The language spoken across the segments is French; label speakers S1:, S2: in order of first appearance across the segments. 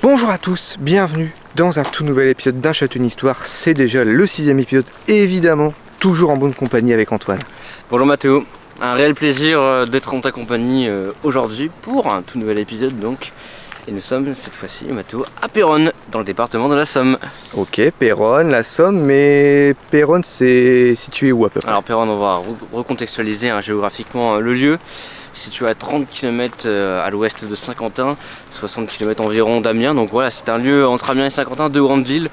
S1: Bonjour à tous, bienvenue dans un tout nouvel épisode d'Un Château une Histoire. C'est déjà le 6e épisode, évidemment, toujours en bonne compagnie avec Antoine.
S2: Bonjour Mathéo, un réel plaisir d'être en ta compagnie aujourd'hui pour un tout nouvel épisode donc. Et nous sommes cette fois-ci, Mathéo, à Péronne, dans le département de la Somme.
S1: Ok, Péronne, la Somme, mais Péronne c'est situé où à peu près?
S2: Alors Péronne, on va recontextualiser géographiquement le lieu. Situé à 30 km à l'ouest de Saint-Quentin, 60 km environ d'Amiens. Donc voilà, c'est un lieu entre Amiens et Saint-Quentin, deux grandes villes,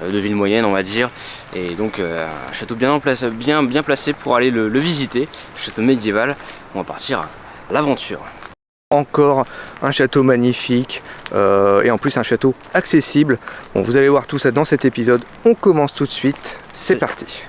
S2: deux villes moyennes on va dire. Et donc un château bien placé pour aller le visiter, château médiéval. On va partir à l'aventure.
S1: Encore un château magnifique et en plus un château accessible. Bon, vous allez voir tout ça dans cet épisode. On commence tout de suite, c'est parti.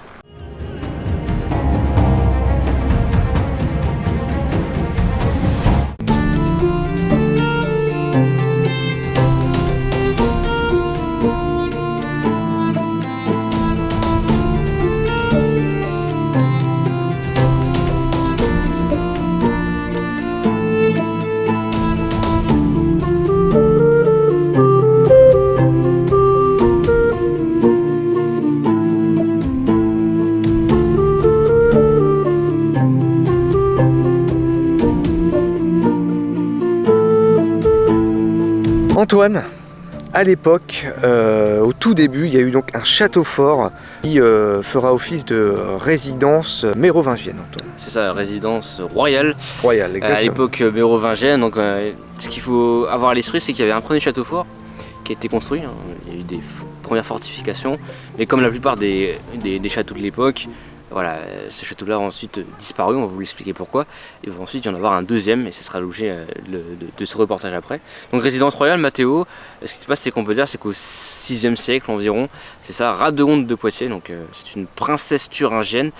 S1: Antoine, à l'époque, au tout début, il y a eu donc un château fort qui fera office de résidence mérovingienne. Antoine.
S2: C'est ça, résidence royale.
S1: Royale, exactement.
S2: À l'époque mérovingienne, donc ce qu'il faut avoir à l'esprit, c'est qu'il y avait un premier château fort qui a été construit. Hein. Il y a eu des premières fortifications, mais comme la plupart des châteaux de l'époque, voilà, ces châteaux-là ont ensuite disparu, on va vous l'expliquer pourquoi. Il va ensuite y en avoir un deuxième, et ce sera l'objet de ce reportage après. Donc résidence royale, Mathéo, ce qui se passe, c'est qu'on peut dire, c'est qu'au 6e siècle environ, c'est ça, Radegonde de Poitiers, donc c'est une princesse thuringienne,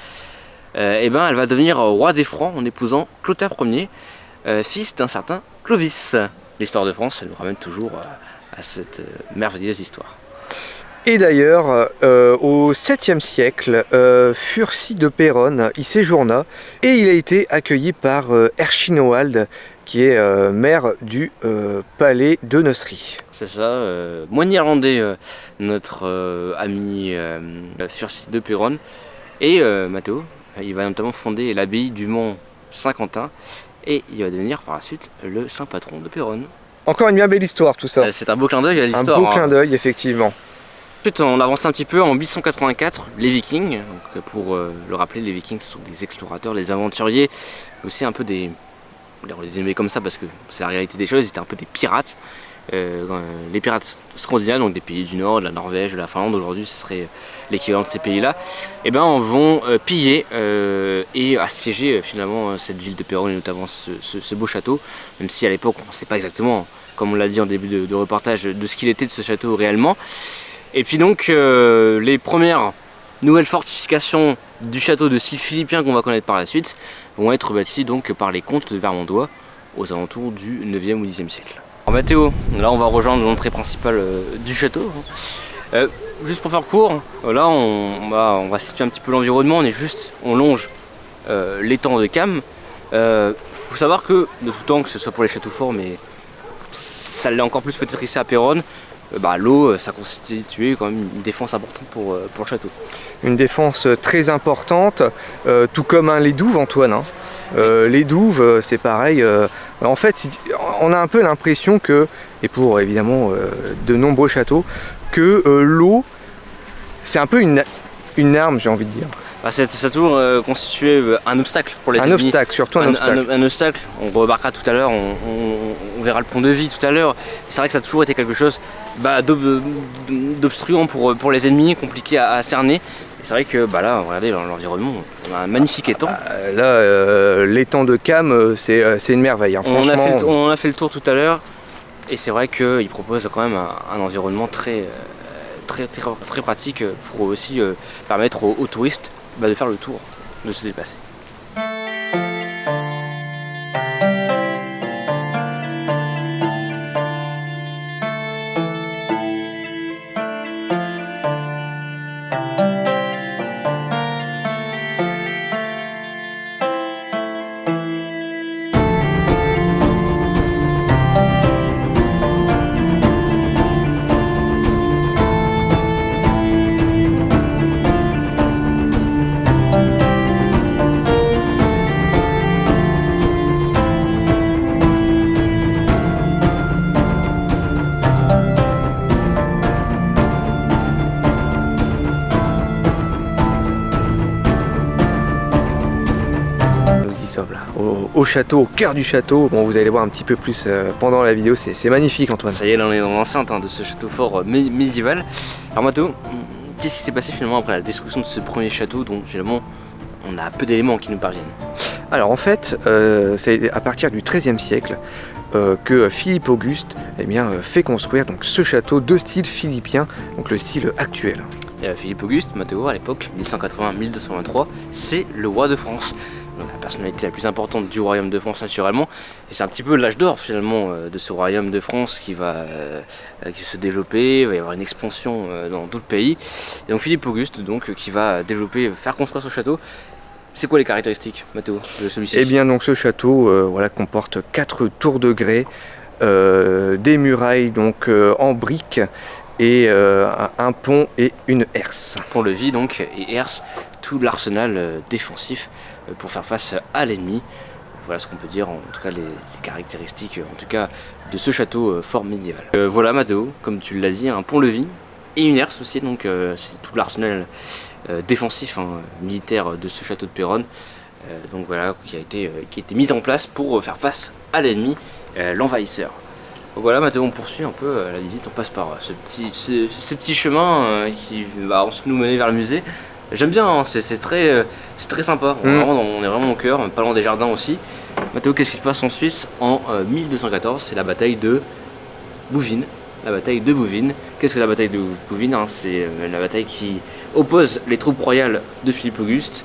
S2: et ben elle va devenir roi des Francs en épousant Clotaire Ier, fils d'un certain Clovis. L'histoire de France, elle nous ramène toujours à cette merveilleuse histoire.
S1: Et d'ailleurs, au 7e siècle, Furcy de Péronne y séjourna et il a été accueilli par Erchinoald, qui est maire du palais de Neustrie.
S2: C'est ça, moine irlandais, notre ami Furcy de Péronne. Et Mathéo, il va notamment fonder l'abbaye du Mont Saint-Quentin et il va devenir par la suite le saint patron de Péronne.
S1: Encore une bien belle histoire tout ça.
S2: C'est un beau clin d'œil à l'histoire.
S1: Un beau clin d'œil, effectivement.
S2: Ensuite, on avance un petit peu en 884, les Vikings. Donc, pour le rappeler, les Vikings ce sont des explorateurs, des aventuriers, aussi un peu des... On les aimait comme ça parce que c'est la réalité des choses, ils étaient un peu des pirates. Les pirates scandinaves, donc des pays du Nord, de la Norvège, de la Finlande, aujourd'hui ce serait l'équivalent de ces pays-là, et ben vont piller et assiéger finalement cette ville de Péronne et notamment ce beau château, même si à l'époque on ne sait pas exactement, comme on l'a dit en début de reportage, de ce qu'il était de ce château réellement. Et puis donc les premières nouvelles fortifications du château de style philippien qu'on va connaître par la suite vont être bâties donc par les comtes vermandois aux alentours du 9e ou 10e siècle. Alors Mathéo, là on va rejoindre l'entrée principale du château. Juste pour faire court, là on va situer un petit peu l'environnement, on longe l'étang de Cam. Faut savoir que de tout temps, que ce soit pour les châteaux forts, mais ça l'est encore plus peut-être ici à Péronne, l'eau, ça constituait quand même une défense importante pour le château.
S1: Une défense très importante, tout comme les douves, Antoine. Hein. Les douves, c'est pareil. En fait, on a un peu l'impression que, et pour évidemment de nombreux châteaux, que l'eau, c'est un peu une arme, j'ai envie de dire.
S2: Ça a toujours constitué un obstacle pour les ennemis.
S1: Un obstacle, surtout un obstacle.
S2: Un obstacle, on remarquera tout à l'heure, on verra le pont-levis tout à l'heure. C'est vrai que ça a toujours été quelque chose d'obstruant pour les ennemis, compliqué à cerner. C'est vrai que là, regardez dans l'environnement, on a un magnifique étang.
S1: L'étang de Cam, c'est une merveille. Hein, franchement.
S2: On a fait le tour tout à l'heure et c'est vrai qu'il propose quand même un environnement très pratique pour aussi permettre aux touristes de faire le tour, de se déplacer.
S1: au château, au cœur du château. Bon, vous allez voir un petit peu plus pendant la vidéo, c'est magnifique Antoine.
S2: Ça y est, là on est dans l'enceinte de ce château fort médiéval. Alors Mathéo, qu'est-ce qui s'est passé finalement après la destruction de ce premier château dont finalement on a peu d'éléments qui nous parviennent?
S1: Alors en fait, c'est à partir du XIIIe siècle que Philippe Auguste fait construire donc, ce château de style philippien, donc le style actuel.
S2: Philippe Auguste, Mathéo, à l'époque, 1180-1223, c'est le roi de France. Donc, la personnalité la plus importante du royaume de France naturellement. Et c'est un petit peu l'âge d'or finalement de ce royaume de France qui va se développer, il va y avoir une expansion dans tout le pays. Et donc Philippe Auguste donc, qui va développer, faire construire ce château. C'est quoi les caractéristiques, Mathéo, de celui-ci?
S1: Eh bien donc ce château comporte 4 tours de grès, des murailles donc en briques, et un pont et une herse.
S2: Pont-levis donc et herse, tout l'arsenal défensif pour faire face à l'ennemi. Voilà ce qu'on peut dire, en tout cas les caractéristiques en tout cas de ce château fort médiéval. Voilà Mathéo, comme tu l'as dit, un pont-levis et une herse aussi, donc c'est tout l'arsenal défensif militaire de ce château de Péronne. Donc voilà, qui a été mis en place pour faire face à l'ennemi, l'envahisseur. Donc voilà, Mathéo, on poursuit un peu la visite, on passe par ce petit chemin qui va nous mener vers le musée. J'aime bien, c'est très sympa, on est vraiment au cœur, pas loin des jardins aussi. Mathéo, qu'est-ce qui se passe ensuite en 1214? C'est la bataille de Bouvines. La bataille de Bouvines. Qu'est-ce que la bataille de Bouvines? C'est la bataille qui oppose les troupes royales de Philippe Auguste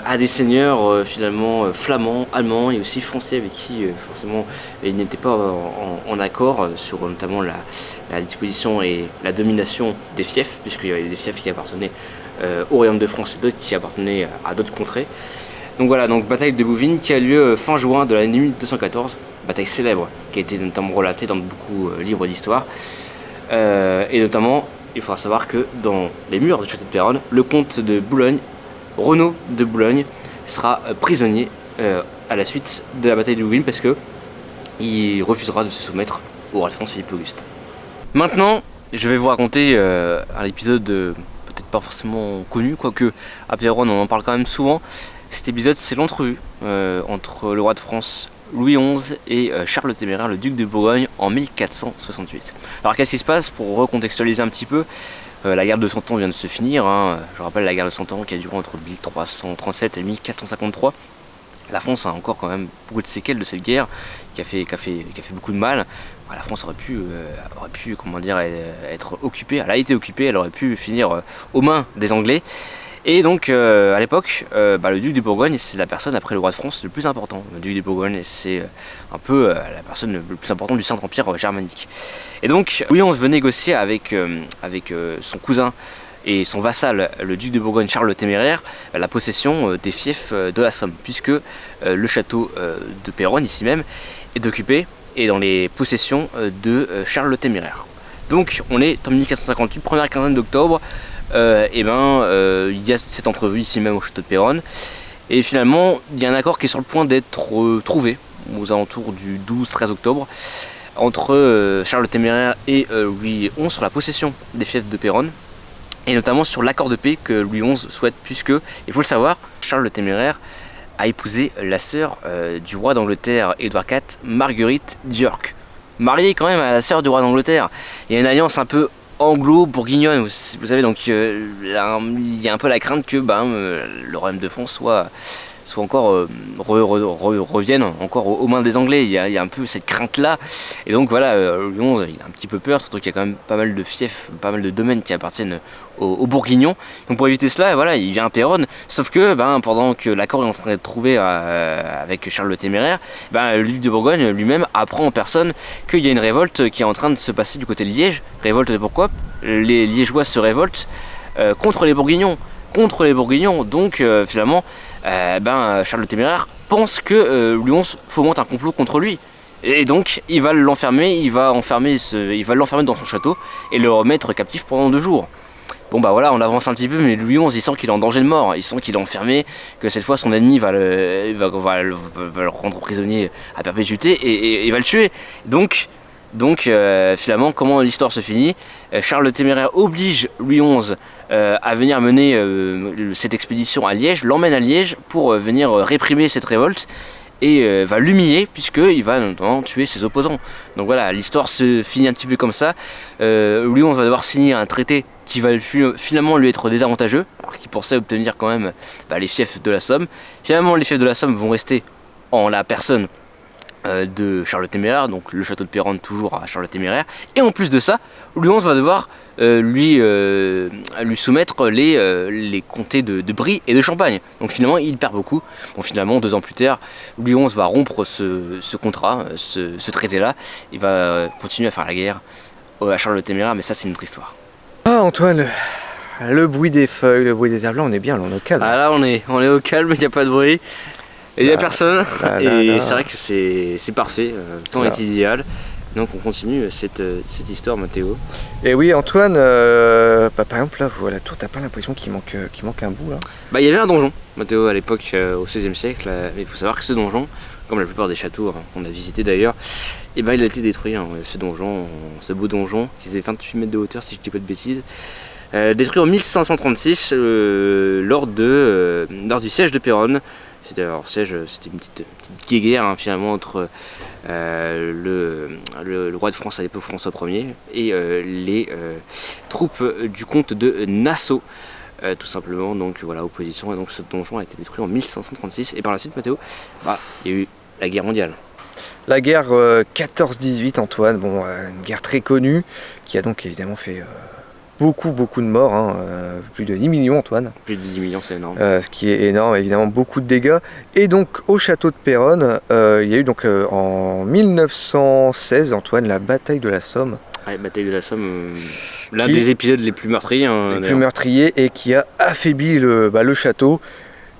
S2: à des seigneurs finalement flamands, allemands et aussi français avec qui forcément ils n'étaient pas en accord sur notamment la disposition et la domination des fiefs, puisqu'il y avait des fiefs qui appartenaient au royaume de France et d'autres qui appartenaient à d'autres contrées. Donc voilà, donc bataille de Bouvines qui a lieu fin juin de l'année 1214, bataille célèbre qui a été notamment relatée dans beaucoup de livres d'histoire. Et notamment, il faudra savoir que dans les murs du château de Péronne, le comte de Boulogne, Renaud de Boulogne, sera prisonnier à la suite de la bataille de Bouvines parce que il refusera de se soumettre au roi de France Philippe Auguste. Maintenant, je vais vous raconter un épisode peut-être pas forcément connu, quoique à Péronne on en parle quand même souvent. Cet épisode, c'est l'entrevue entre le roi de France Louis XI et Charles le Téméraire, le duc de Bourgogne, en 1468. Alors qu'est-ce qui se passe? Pour recontextualiser un petit peu, la guerre de 100 ans vient de se finir, je rappelle la guerre de 100 ans qui a duré entre 1337 et 1453. La France a encore quand même beaucoup de séquelles de cette guerre qui a fait beaucoup de mal. La France aurait pu comment dire, être occupée, elle a été occupée, elle aurait pu finir aux mains des Anglais. Et donc à l'époque, le duc de Bourgogne, c'est la personne après le roi de France le plus important. Le duc de Bourgogne, c'est un peu la personne le plus importante du Saint-Empire germanique. Et donc Louis XI veut négocier avec son cousin et son vassal, le duc de Bourgogne Charles le Téméraire, la possession des fiefs de la Somme, puisque le château de Péronne, ici même, est occupé et dans les possessions de Charles le Téméraire. Donc on est en 1458, première quinzaine d'octobre. Il y a cette entrevue ici même au château de Péronne et finalement il y a un accord qui est sur le point d'être trouvé aux alentours du 12-13 octobre entre Charles le Téméraire et Louis XI sur la possession des fiefs de Péronne et notamment sur l'accord de paix que Louis XI souhaite, puisque, il faut le savoir, Charles le Téméraire a épousé la sœur du roi d'Angleterre Édouard IV, Marguerite d'York, mariée quand même à la sœur du roi d'Angleterre. Il y a une alliance un peu anglo-bourguignonne, vous savez, donc il y a un peu la crainte que le royaume de France soit encore revienne encore aux mains des Anglais. Il y a un peu cette crainte là, et donc voilà, Louis XI il a un petit peu peur, surtout qu'il y a quand même pas mal de fiefs, pas mal de domaines qui appartiennent aux Bourguignons. Donc pour éviter cela, voilà, il vient à Péronne, sauf que pendant que l'accord est en train d'être trouvé avec Charles le Téméraire, le duc de Bourgogne lui-même apprend en personne qu'il y a une révolte qui est en train de se passer du côté de Liège. Révolte de pourquoi? Les Liégeois se révoltent contre les Bourguignons. Donc finalement Charles le Téméraire pense que Louis XI fomente un complot contre lui, et donc il va l'enfermer, il va l'enfermer dans son château et le remettre captif pendant 2 jours. Bon voilà, on avance un petit peu, mais Louis XI il sent qu'il est en danger de mort, il sent qu'il est enfermé, que cette fois son ennemi va le rendre prisonnier à perpétuité et il va le tuer. Donc finalement, comment l'histoire se finit? Charles le Téméraire oblige Louis XI à venir mener cette expédition à Liège, l'emmène à Liège pour venir réprimer cette révolte. et va l'humilier puisqu'il va notamment tuer ses opposants. Donc voilà, l'histoire se finit un petit peu comme ça. Louis XI va devoir signer un traité qui va finalement lui être désavantageux, alors qu'il pensait obtenir quand même les fiefs de la Somme. Finalement, les fiefs de la Somme vont rester en la personne de Charles le Téméraire, donc le château de Péronne toujours à Charles le Téméraire. Et en plus de ça, Louis XI va devoir lui soumettre les comtés de Brie et de Champagne. Donc finalement, il perd beaucoup. Bon, finalement, 2 ans plus tard, Louis XI va rompre ce contrat, ce traité-là. Il va continuer à faire la guerre à Charles le Téméraire, mais ça, c'est une autre histoire.
S1: Ah Antoine, le bruit des feuilles, le bruit des herbes, là on est bien, là on est au calme.
S2: Ah là on est au calme, il n'y a pas de bruit, et il n'y a personne, et c'est vrai que c'est parfait, le temps est idéal. Donc on continue cette histoire, Mathéo.
S1: Et oui Antoine, par exemple là, voilà, toi t'as pas l'impression qu'il manque un bout là?
S2: Il y avait un donjon, Mathéo, à l'époque, au XVIe siècle, mais il faut savoir que ce donjon, comme la plupart des châteaux qu'on a visités d'ailleurs, il a été détruit, ce donjon, ce beau donjon, qui faisait 28 mètres de hauteur si je dis pas de bêtises. Détruit en 1536 lors du siège de Péronne. C'était une petite guéguerre finalement entre le roi de France à l'époque, François Ier, et les troupes du comte de Nassau. Tout simplement, donc voilà, opposition, et donc ce donjon a été détruit en 1536, et par la suite, Mathéo, il y a eu la guerre mondiale.
S1: La guerre 14-18, Antoine, une guerre très connue, qui a donc évidemment fait beaucoup de morts, plus de 10 millions Antoine.
S2: Plus de 10 millions, c'est énorme.
S1: Ce qui est énorme, évidemment, beaucoup de dégâts. Et donc au château de Péronne, il y a eu donc en 1916, Antoine, la bataille de la Somme.
S2: Ouais, bataille de la Somme, l'un des épisodes les plus meurtriers.
S1: Et qui a affaibli le château.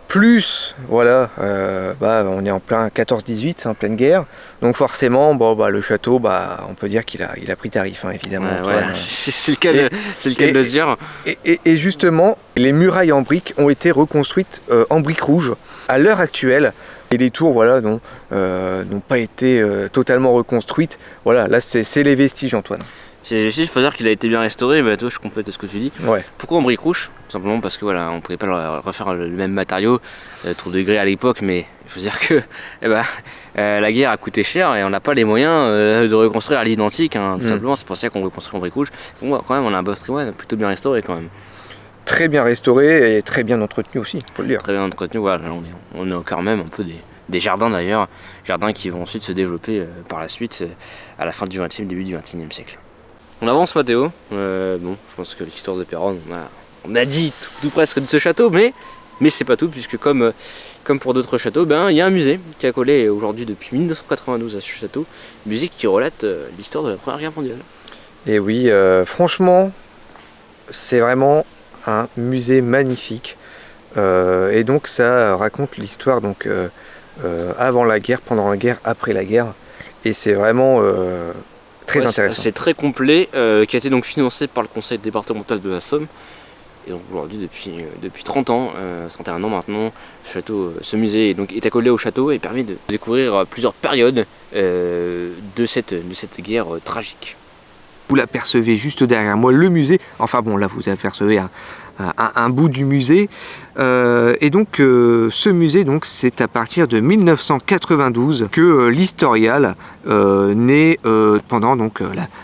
S1: Plus, voilà, on est en plein 14-18, en pleine guerre. Donc forcément, le château, on peut dire qu'il a pris tarif, évidemment.
S2: Ouais, c'est le cas de le dire.
S1: Et justement, les murailles en briques ont été reconstruites en briques rouges. À l'heure actuelle, et les tours n'ont pas été totalement reconstruites. Voilà, là c'est les vestiges, Antoine.
S2: Il faut dire qu'il a été bien restauré, mais toi je complète ce que tu dis.
S1: Ouais.
S2: Pourquoi en briques rouges? Simplement parce que on pouvait pas refaire le même matériau, trop de degrés à l'époque, mais il faut dire que la guerre a coûté cher et on n'a pas les moyens de reconstruire à l'identique, tout simplement. C'est pour ça qu'on reconstruit en briques rouges. Pour moi, quand même, on a un patrimoine plutôt bien restauré quand même.
S1: Très bien restauré et très bien entretenu aussi, faut le dire.
S2: Très bien entretenu, voilà. On est quand même un peu des jardins d'ailleurs, jardins qui vont ensuite se développer par la suite à la fin du XXe, début du XXIe siècle. On avance, Mathéo. Je pense que l'histoire de Péronne, on a dit tout presque de ce château, mais c'est pas tout, puisque comme pour d'autres châteaux, il y a un musée qui a collé aujourd'hui depuis 1992 à ce château, musée qui relate l'histoire de la Première Guerre mondiale. Et
S1: oui, franchement, c'est vraiment un musée magnifique. Et donc ça raconte l'histoire avant la guerre, pendant la guerre, après la guerre. Et c'est vraiment très intéressant. C'est
S2: très complet, qui a été donc financé par le conseil départemental de la Somme. Et donc aujourd'hui, depuis 30 ans, 31 ans maintenant, ce musée est accolé au château et permet de découvrir plusieurs périodes de cette guerre tragique.
S1: Vous l'apercevez juste derrière moi, le musée. Enfin bon, là vous apercevez un bout du musée. Et donc ce musée, c'est à partir de 1992 que l'Historial naît pendant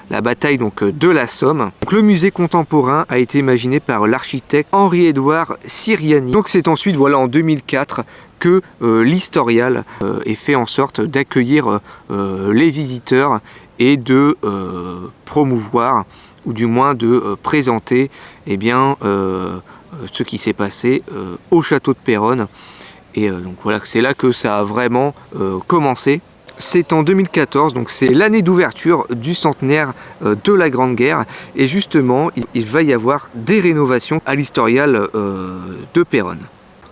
S1: la bataille de la Somme. Donc, le musée contemporain a été imaginé par l'architecte Henri-Édouard Siriani. Donc c'est ensuite en 2004 que l'Historial est fait en sorte d'accueillir les visiteurs et de promouvoir, ou du moins de présenter ce qui s'est passé au château de Péronne. Et c'est là que ça a vraiment commencé. C'est en 2014, donc c'est l'année d'ouverture du centenaire de la Grande Guerre. Et justement, il va y avoir des rénovations à l'Historial de Péronne.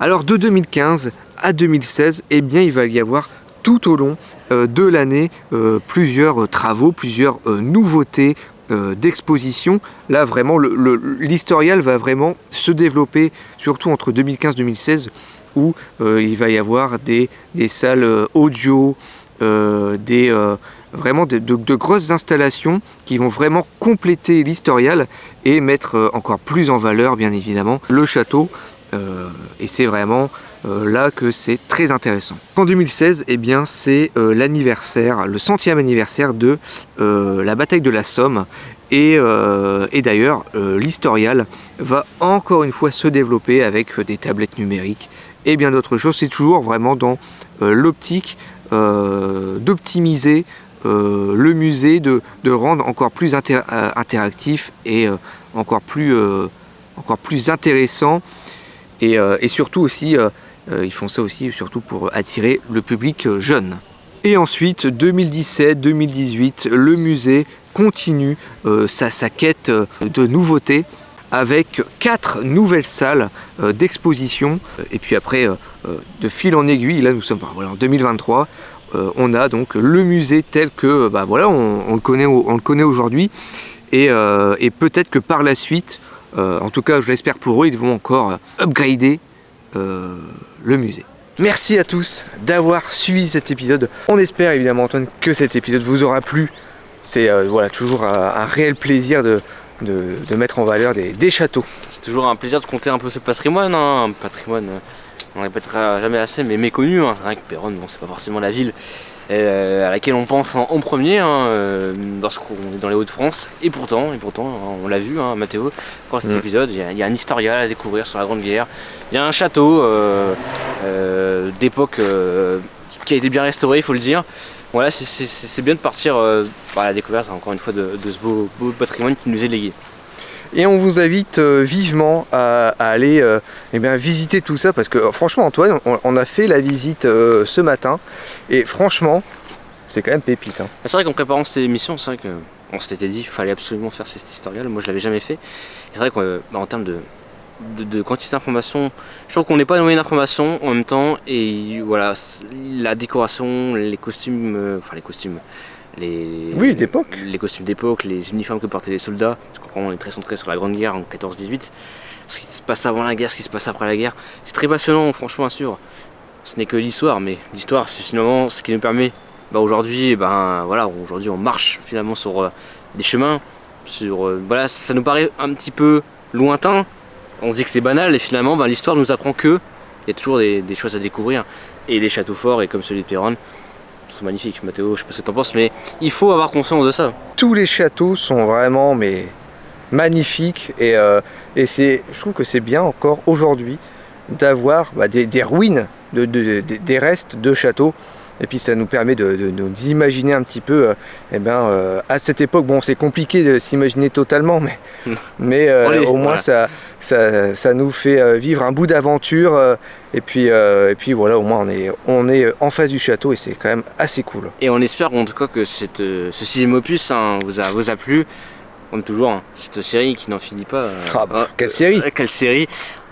S1: Alors de 2015 à 2016, il va y avoir tout au long de l'année plusieurs travaux, plusieurs nouveautés d'exposition. Là vraiment l'Historial va vraiment se développer, surtout entre 2015-2016, où il va y avoir des salles audio, vraiment de grosses installations qui vont vraiment compléter l'Historial et mettre encore plus en valeur bien évidemment le château. Et c'est vraiment là que c'est très intéressant. En 2016, eh bien, c'est l'anniversaire, le 100e anniversaire de la bataille de la Somme. Et d'ailleurs, l'Historial va encore une fois se développer avec des tablettes numériques et bien d'autres choses. C'est toujours vraiment dans l'optique d'optimiser le musée, de rendre encore plus interactif et encore plus intéressant. Et surtout aussi, ils font ça aussi surtout pour attirer le public jeune. Et ensuite, 2017-2018, le musée continue sa quête de nouveautés avec 4 nouvelles salles d'exposition. Et puis après, de fil en aiguille, là nous sommes en 2023, on a donc le musée tel que on le connaît aujourd'hui. Et peut-être que par la suite, en tout cas je l'espère pour eux, ils vont encore upgrader le musée. Merci à tous d'avoir suivi cet épisode. On espère évidemment, Antoine, que cet épisode vous aura plu. C'est toujours un réel plaisir de mettre en valeur des châteaux.
S2: C'est toujours un plaisir de compter un peu ce patrimoine, hein. Un patrimoine, on ne répétera jamais assez, mais méconnu. Hein. C'est vrai que Péronne, bon, c'est pas forcément la ville à laquelle on pense en premier lorsqu'on est dans les Hauts-de-France. Et pourtant, on l'a vu, hein, Mathéo, dans cet épisode, il y a un historial à découvrir sur la Grande Guerre. Il y a un château d'époque qui a été bien restauré, il faut le dire. Voilà, c'est bien de partir à la découverte, encore une fois, de ce beau patrimoine qui nous est légué.
S1: Et on vous invite vivement à aller visiter tout ça, parce que franchement, Antoine, on a fait la visite ce matin, et franchement, c'est quand même pépite. Hein.
S2: C'est vrai qu'en préparant cette émission, c'est vrai qu'on s'était dit qu'il fallait absolument faire cette historiale. Moi, je l'avais jamais fait. C'est vrai qu'en termes de quantité d'informations, je trouve qu'on n'est pas noyé d'informations en même temps, et voilà, la décoration, les costumes,
S1: oui, d'époque.
S2: Les costumes d'époque, les uniformes que portaient les soldats, parce qu'on est très centré sur la Grande Guerre en 14-18, ce qui se passe avant la guerre, ce qui se passe après la guerre. C'est très passionnant, franchement, à suivre. Ce n'est que l'histoire, mais l'histoire, c'est finalement ce qui nous permet, aujourd'hui, aujourd'hui on marche finalement sur des chemins, ça nous paraît un petit peu lointain, on se dit que c'est banal, et finalement, l'histoire nous apprend que il y a toujours des choses à découvrir, et les châteaux forts, et comme celui de Péronne, sont magnifiques. Mathéo, je sais pas ce que t'en penses, mais il faut avoir conscience de ça.
S1: Tous les châteaux sont vraiment magnifiques, et je trouve que c'est bien encore aujourd'hui d'avoir des ruines, des restes de châteaux, et puis ça nous permet d'imaginer un petit peu à cette époque. Bon, c'est compliqué de s'imaginer totalement, mais au moins ça nous fait vivre un bout d'aventure, et puis voilà, au moins on est en face du château, et c'est quand même assez cool.
S2: Et on espère en tout cas que ce 6e opus vous a plu. On est toujours cette série qui n'en finit pas.
S1: Quelle série!
S2: Quelle série!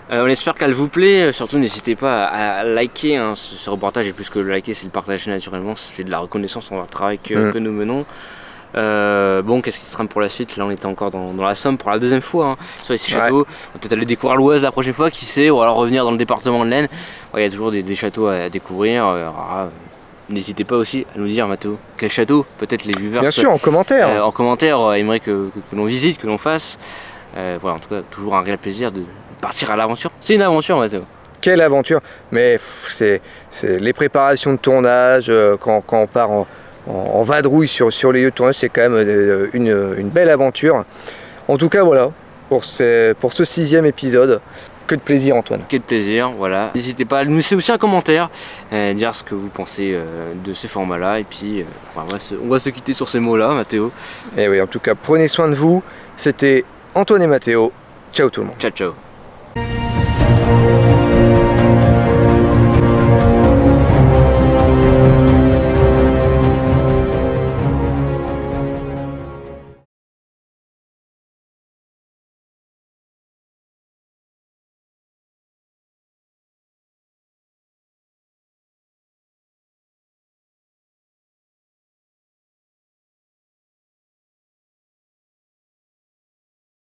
S2: On espère qu'elle vous plaît. Surtout, n'hésitez pas à liker ce reportage, et plus que le liker, c'est le partager naturellement. C'est de la reconnaissance envers le travail que nous menons. Qu'est-ce qui se trame pour la suite? Là, on était encore dans la Somme pour la 2e fois sur les 6 châteaux. On va peut-être aller découvrir l'Oise la prochaine fois, qui sait, ou alors revenir dans le département de l'Aisne. Il y a toujours des châteaux à découvrir. N'hésitez pas aussi à nous dire, Mathéo, quel château, peut-être les viewers.
S1: Bien sûr, en commentaire.
S2: En commentaire, aimeraient que l'on visite, que l'on fasse. En tout cas, toujours un réel plaisir de partir à l'aventure. C'est une aventure, Mathéo.
S1: Quelle aventure! Mais c'est les préparations de tournage, quand on part en vadrouille sur les lieux de tournage, c'est quand même une belle aventure. En tout cas, voilà, pour ce 6e épisode. Que de plaisir, Antoine.
S2: Que de plaisir, voilà. N'hésitez pas à nous laisser aussi un commentaire, dire ce que vous pensez de ces formats-là. Et puis, on va se quitter sur ces mots-là, Mathéo.
S1: Et oui, en tout cas, prenez soin de vous. C'était Antoine et Mathéo. Ciao tout le monde.
S2: Ciao, ciao.